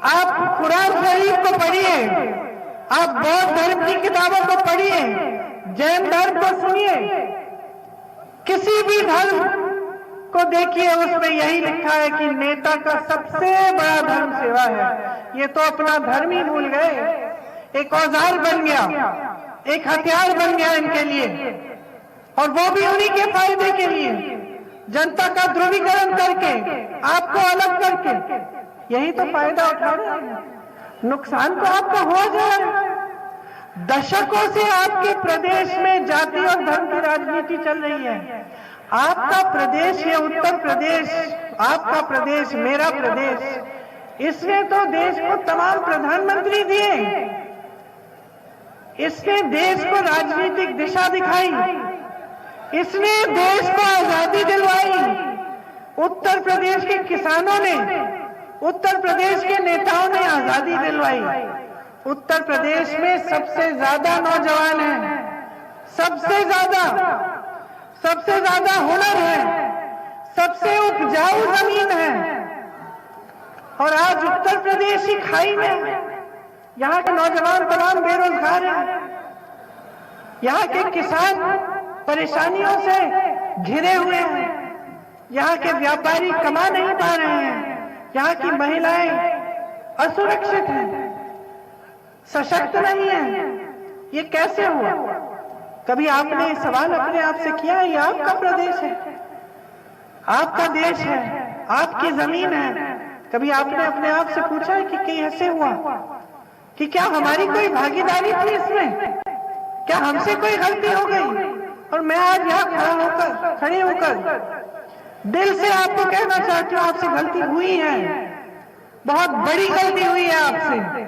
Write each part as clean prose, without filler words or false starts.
आप कुरान शरीफ को पढ़िए, आप बौद्ध धर्म की किताबों को पढ़िए, जैन धर्म को सुनिए, किसी भी धर्म को देखिए, उसमें यही लिखा है कि नेता का सबसे बड़ा धर्म सेवा है। ये तो अपना धर्म ही भूल गए, एक औजार बन गया, एक हथियार बन गया इनके लिए, और वो भी उन्हीं के फायदे के लिए, जनता का ध्रुवीकरण करके, आपको अलग करके, यही तो फायदा उठा रहे हैं। नुकसान तो आपका हो जाए। दशकों से आपके प्रदेश में जाति और धर्म की राजनीति चल रही है। आपका प्रदेश, ये उत्तर प्रदेश, आपका प्रदेश, मेरा प्रदेश, इसने तो देश को तमाम प्रधानमंत्री दिए, इसने देश को राजनीतिक दिशा दिखाई, इसने देश को आजादी दिलवाई। उत्तर प्रदेश के किसानों ने, उत्तर प्रदेश के नेताओं ने आजादी दिलवाई। उत्तर प्रदेश में सबसे ज्यादा नौजवान हैं, सबसे ज्यादा हुनर है, सबसे उपजाऊ जमीन है, और आज उत्तर प्रदेश ही खाई में। यहाँ के नौजवान तमाम बेरोजगार हैं, यहाँ के किसान परेशानियों से घिरे हुए हैं, यहाँ के व्यापारी कमा नहीं पा रहे हैं, यहाँ की महिलाएं असुरक्षित हैं, सशक्त नहीं है। ये कैसे हुआ? कभी आपने सवाल अपने आप से किया? ये आपका प्रदेश है, आपका देश है, आपकी जमीन है। कभी आपने अपने आप से पूछा है कि कैसे हुआ? कि क्या हमारी कोई भागीदारी थी इसमें? क्या हमसे कोई गलती हो गई? और मैं आज यहाँ खड़े होकर दिल से आपको कहना चाहती हूँ, आपसे गलती हुई है, बहुत बड़ी गलती हुई है आपसे।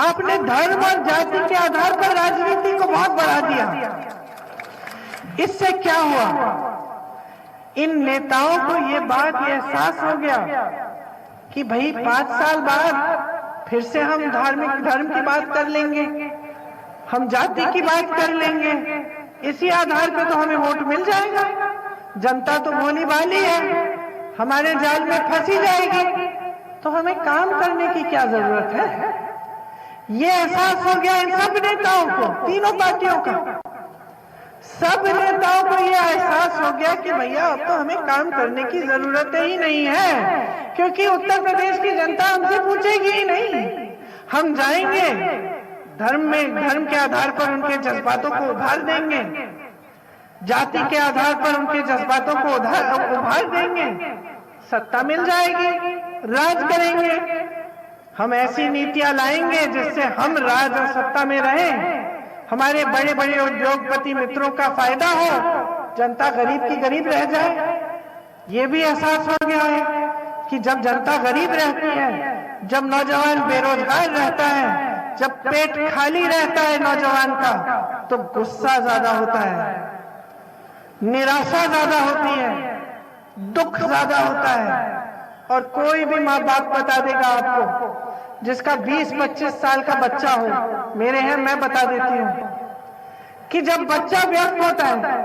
आपने धर्म और जाति के आधार पर राजनीति को बहुत बढ़ा दिया। इससे क्या हुआ? इन नेताओं को ये बात, ये एहसास हो गया कि भाई 5 साल बाद फिर से हम धार्मिक धर्म की बात कर लेंगे, हम जाति की बात कर लेंगे, इसी आधार पर तो हमें वोट मिल जाएगा, जनता तो भोली भाली है, हमारे जाल में फंसी जाएगी, तो हमें काम करने की क्या जरूरत है। ये एहसास हो गया इन सब नेताओं को, तीनों पार्टियों का, सब नेताओं को ये एहसास हो गया कि भैया अब तो हमें काम करने की जरूरत ही नहीं है, क्योंकि उत्तर प्रदेश की जनता हमसे पूछेगी ही नहीं। हम जाएंगे धर्म के आधार पर उनके जज्बातों को उभार देंगे, जाति के आधार पर उनके जज्बातों को उभार देंगे, सत्ता मिल जाएगी, राज करेंगे। हम ऐसी नीतियां लाएंगे जिससे हम राज और सत्ता में रहें, हमारे बड़े बड़े उद्योगपति मित्रों का फायदा हो, जनता गरीब की गरीब रह जाए। ये भी एहसास हो गया है कि जब जनता गरीब रहती है, जब नौजवान बेरोजगार रहता है, जब पेट खाली रहता है नौजवान का, तो गुस्सा ज्यादा होता है, निराशा ज्यादा होती है, दुख ज्यादा होता है। और कोई भी माँ बाप बता देगा आपको, जिसका 20-25 साल का बच्चा हो, मेरे हैं, मैं बता देती हूँ कि जब बच्चा व्यस्त होता है,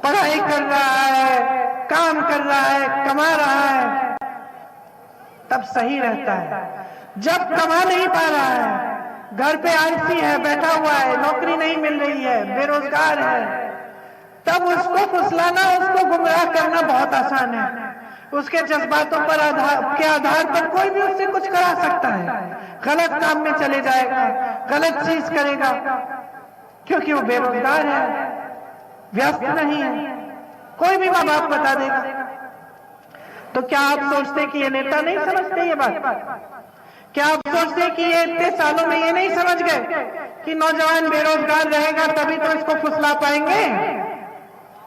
पढ़ाई कर रहा है, काम कर रहा है, कमा रहा है, तब सही रहता है। जब कमा नहीं पा रहा है, घर पे आलसी है, बैठा हुआ है, नौकरी नहीं मिल रही है, बेरोजगार है, तब उसको फुसलाना, उसको गुमराह करना बहुत आसान है। उसके जज्बातों पर के आधार पर कोई भी उससे कुछ करा सकता है, गलत काम में चले जाएगा, गलत चीज करेगा, क्योंकि वो बेरोजगार है, व्यस्त नहीं है। कोई भी माँ बाप बता देगा। तो क्या आप सोचते कि ये नेता नहीं समझते ये बात? क्या आप सोचते कि ये इतने सालों में ये नहीं समझ गए कि नौजवान बेरोजगार रहेगा तभी तो इसको फुसला पाएंगे,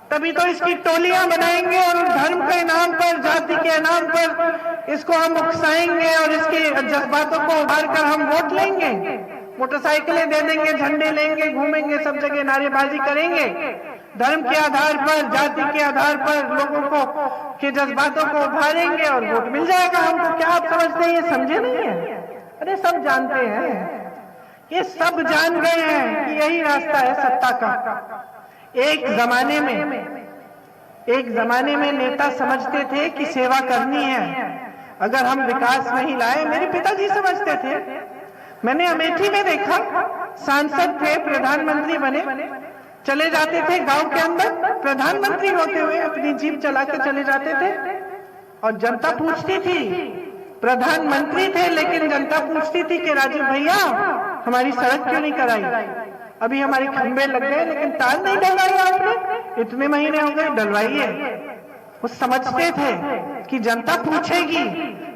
तभी तो इसकी टोलियां बनाएंगे और धर्म के नाम पर, जाति के नाम पर इसको हम उकसाएंगे और इसके जज्बातों को उभार कर हम वोट लेंगे, मोटरसाइकिलें दे देंगे, झंडे लेंगे, घूमेंगे, सब जगह नारेबाजी करेंगे, धर्म के आधार पर, जाति के आधार पर लोगों को के जज्बातों को उभारेंगे और वोट मिल जाएगा हमको। क्या आप समझते हैं ये समझे नहीं है? अरे सब जानते हैं, ये सब जान गए हैं कि यही रास्ता है सत्ता का। एक जमाने में नेता समझते थे कि सेवा करनी है, अगर हम विकास नहीं लाए, मेरे पिताजी समझते थे, मैंने अमेठी में देखा, सांसद थे, प्रधानमंत्री बने, चले जाते थे गांव के अंदर, प्रधानमंत्री होते हुए अपनी जीप चला के चले जाते थे और जनता पूछती थी, प्रधानमंत्री थे लेकिन जनता पूछती थी कि राजीव भैया हमारी सड़क क्यों नहीं कराई, अभी हमारे खंबे लग गए लेकिन तार नहीं डलवाई आपने, इतने महीने हो गए डलवाइए। वो समझते थे कि जनता पूछेगी,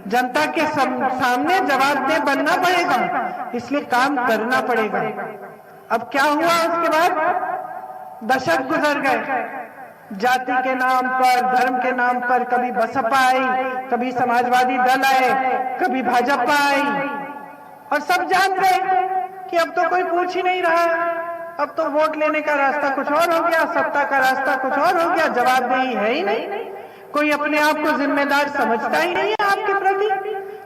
जनता के सामने जवाबदेह बनना पड़ेगा, इसलिए काम करना पड़ेगा। अब क्या हुआ उसके बाद? दशक गुजर गए, जाति के नाम पर, धर्म के नाम पर कभी बसपा आई, कभी समाजवादी दल आए, कभी भाजपा आई, और सब जान गए कि अब तो कोई पूछ ही नहीं रहा, अब तो वोट लेने का रास्ता कुछ और हो गया, सत्ता का रास्ता कुछ और हो गया, जवाबदेही है ही नहीं, कोई अपने आप को जिम्मेदार समझता ही नहीं है आपके प्रति।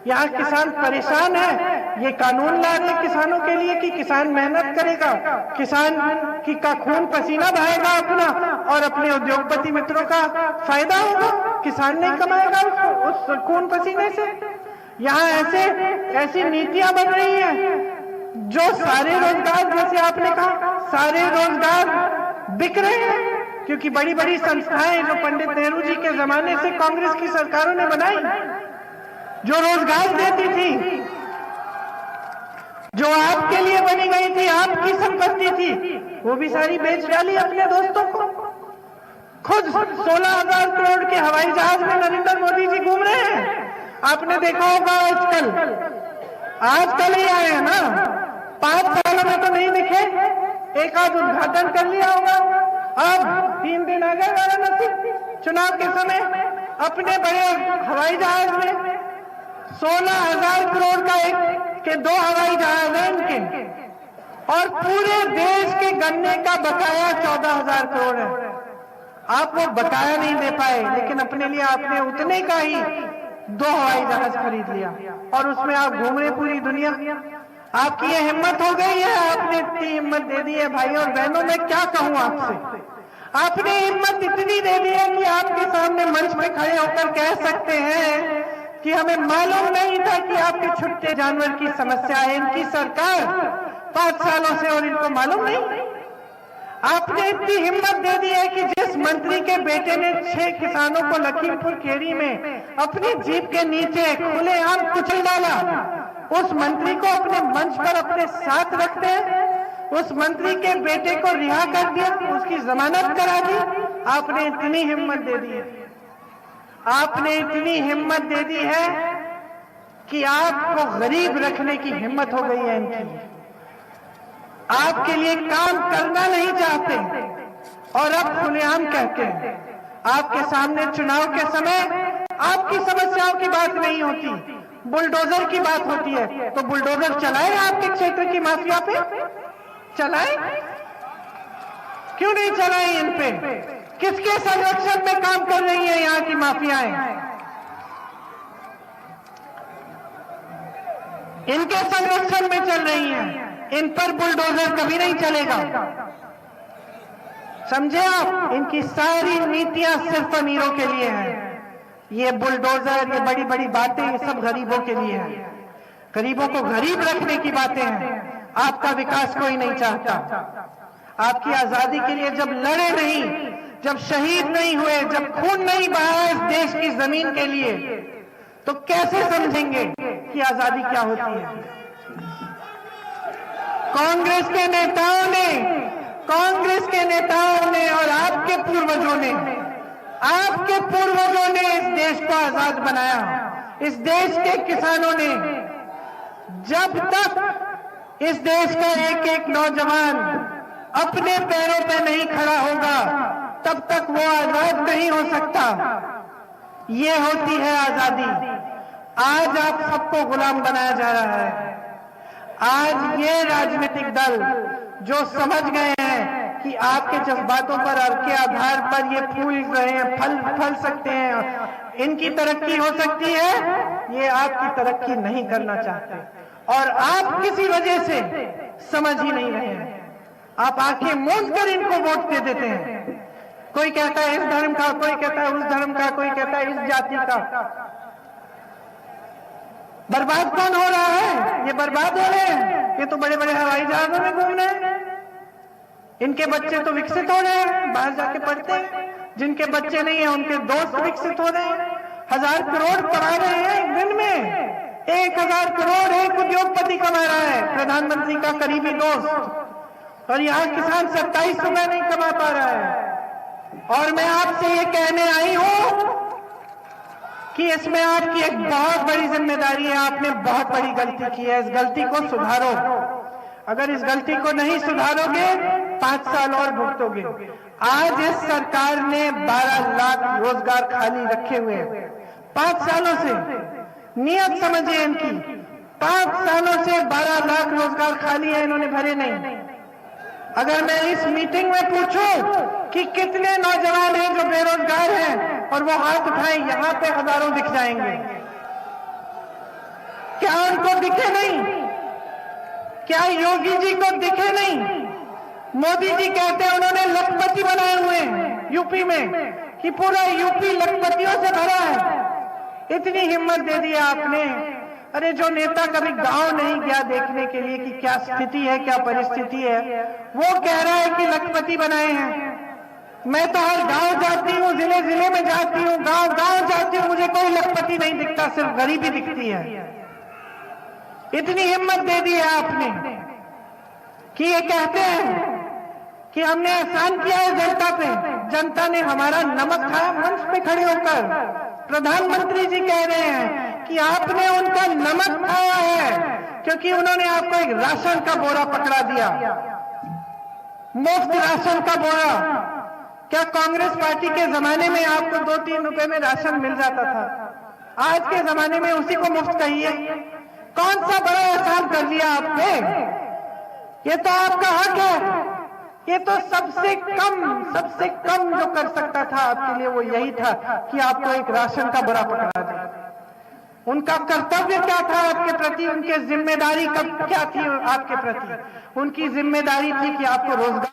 यहाँ किसान परेशान है, ये कानून ला रहे किसानों के लिए कि किसान मेहनत करेगा, किसान की का खून पसीना बहाएगा अपना, और अपने उद्योगपति मित्रों का फायदा होगा, किसान नहीं कमाएगा उस खून पसीने से। यहाँ ऐसी नीतियां बन रही हैं जो सारे रोजगार, जैसे आपने कहा, सारे रोजगार बिक रहे हैं, क्योंकि बड़ी बड़ी संस्थाएं जो पंडित नेहरू जी के जमाने से कांग्रेस की सरकारों ने बनाई, जो रोजगार देती थी, जो आपके लिए बनी गई थी, आपकी संपत्ति थी, वो भी सारी बेच डाली अपने दोस्तों को। खुद 16,000 करोड़ के हवाई जहाज में नरेंद्र मोदी जी घूम रहे हैं, आपने देखा होगा। आजकल ही आए हैं ना, 5 सालों में तो नहीं दिखे, एक आध उद्घाटन कर लिया होगा। अब 3 दिन आ गए वाराणसी चुनाव के समय, अपने बड़े हवाई जहाज में 16,000 करोड़ का के 2 हवाई जहाज हैं इनके, और पूरे देश के गन्ने का बकाया 14,000 करोड़ है। आप वो बकाया नहीं दे पाए, लेकिन अपने लिए आपने उतने का ही 2 हवाई जहाज खरीद लिया, और उसमें आप घूम रहे पूरी दुनिया। आपकी ये हिम्मत हो गई है, आपने इतनी हिम्मत दे दी है भाइयों और बहनों, मैं क्या कहूं आपसे। आपने हिम्मत इतनी दे दी है कि आपके सामने मंच में खड़े होकर कह सकते हैं कि हमें मालूम नहीं था कि आपके छुट्टे जानवर की समस्या है, इनकी सरकार 5 सालों से, और इनको मालूम नहीं। आपने इतनी हिम्मत दे दी है कि जिस मंत्री के बेटे ने 6 किसानों को लखीमपुर खेड़ी में अपनी जीप के नीचे खुलेआम कुचल डाला, उस मंत्री को अपने मंच पर अपने साथ रखते हैं, उस मंत्री के बेटे को रिहा कर दिया, उसकी जमानत करा दी। आपने इतनी हिम्मत दे दी है, आपने इतनी हिम्मत दे दी है कि आपको गरीब रखने की हिम्मत हो गई है इनकी। आपके लिए काम करना नहीं चाहते, और अब खुलेआम कहते हैं। आपके सामने चुनाव के समय आपकी समस्याओं की बात नहीं होती, बुलडोजर की बात होती है, तो बुलडोजर चलाए आपके क्षेत्र की माफिया पे, चलाए, क्यों नहीं चलाए इन पे? किसके संरक्षण में काम कर रही है यहाँ की माफियाएं? इनके संरक्षण में चल रही हैं, इन पर बुलडोजर कभी नहीं चलेगा। समझे आप? इनकी सारी नीतियां सिर्फ अमीरों के लिए हैं। ये बुलडोजर, ये बड़ी बड़ी बातें, ये सब गरीबों के लिए है। गरीबों को गरीब रखने की बातें हैं। आपका विकास कोई नहीं चाहता। आपकी आजादी के लिए जब लड़े नहीं, जब शहीद नहीं हुए, जब खून नहीं बहाया इस देश की जमीन के लिए, तो कैसे समझेंगे कि आजादी क्या होती है? कांग्रेस के नेताओं ने और आपके पूर्वजों ने इस देश को आजाद बनाया। इस देश के किसानों ने, जब तक इस देश का एक एक नौजवान अपने पैरों पर नहीं खड़ा होगा, तब तक वो आजाद नहीं हो सकता। ये होती है आजादी। आज आप सबको गुलाम बनाया जा रहा है। आज ये राजनीतिक दल जो समझ गए हैं कि आपके जज्बातों पर और के आधार पर ये फूल रहे हैं, फल सकते हैं, इनकी तरक्की हो सकती है, ये आपकी तरक्की नहीं करना चाहते, और आप किसी वजह से समझ ही नहीं रहे हैं। आप आंखें मूंद कर इनको वोट दे देते हैं। कोई कहता है इस धर्म का, कोई कहता है उस धर्म का, कोई कहता है इस जाति का। बर्बाद कौन हो रहा है? ये बर्बाद हो रहे हैं, ये तो बड़े बड़े हवाई जहाजों में घूम रहे हैं। इनके बच्चे तो विकसित हो रहे हैं, बाहर जाके पढ़ते हैं। जिनके बच्चे नहीं है उनके दोस्त विकसित हो रहे हैं। 1000 करोड़ कमा रहे हैं एक दिन में। 1000 करोड़ एक उद्योगपति कमा रहा है, प्रधानमंत्री का करीबी दोस्त। और यहाँ किसान 27 रुपए नहीं कमा पा रहा है। और मैं आपसे ये कहने आई हूं कि इसमें आपकी एक बहुत बड़ी जिम्मेदारी है। आपने बहुत बड़ी गलती की है, इस गलती को सुधारो। अगर इस गलती को नहीं सुधारोगे 5 साल और भुगतोगे। आज इस सरकार ने 12 लाख रोजगार खाली रखे हुए हैं 5 सालों से। नियत समझिए इनकी, 5 सालों से 12 लाख रोजगार खाली है, इन्होंने भरे नहीं। अगर मैं इस मीटिंग में पूछूं कि कितने नौजवान हैं जो बेरोजगार हैं और वो हाथ उठाएं, यहां पे हजारों दिख जाएंगे। क्या उनको दिखे नहीं? क्या योगी जी को दिखे नहीं? मोदी जी कहते हैं उन्होंने लखपति बनाए हुए हैं यूपी में, कि पूरा यूपी लखपतियों से भरा है। इतनी हिम्मत दे दी आपने। अरे जो नेता कभी गांव नहीं गया देखने के लिए कि क्या स्थिति है, क्या परिस्थिति है, वो कह रहा है कि लखपति बनाए हैं। मैं तो हर गांव जाती हूँ, जिले जिले में जाती हूँ, गांव गांव जाती हूँ, मुझे कोई लखपति नहीं दिखता, सिर्फ गरीबी दिखती है। इतनी हिम्मत दे दी है आपने कि ये कहते हैं कि हमने एहसान किया है जनता पे, जनता ने हमारा नमक खाया। मंच पे खड़े होकर प्रधानमंत्री जी कह रहे हैं कि आपने उनका नमक खाया है क्योंकि उन्होंने आपको एक राशन का बोरा पकड़ा दिया, मुफ्त राशन का बोरा। क्या कांग्रेस पार्टी के जमाने में आपको 2-3 रुपए में राशन मिल जाता था? आज के जमाने में उसी को मुफ्त कहिए। कौन सा बड़ा एहसान कर लिया आपने? ये तो आपका हक है। ये तो सबसे कम जो कर सकता था आपके लिए वो यही था कि आपको एक राशन का बोरा पकड़ा दिया। उनका कर्तव्य क्या था आपके प्रति? उनकी जिम्मेदारी क्या थी आपके प्रति? उनकी जिम्मेदारी थी कि आपको रोजगार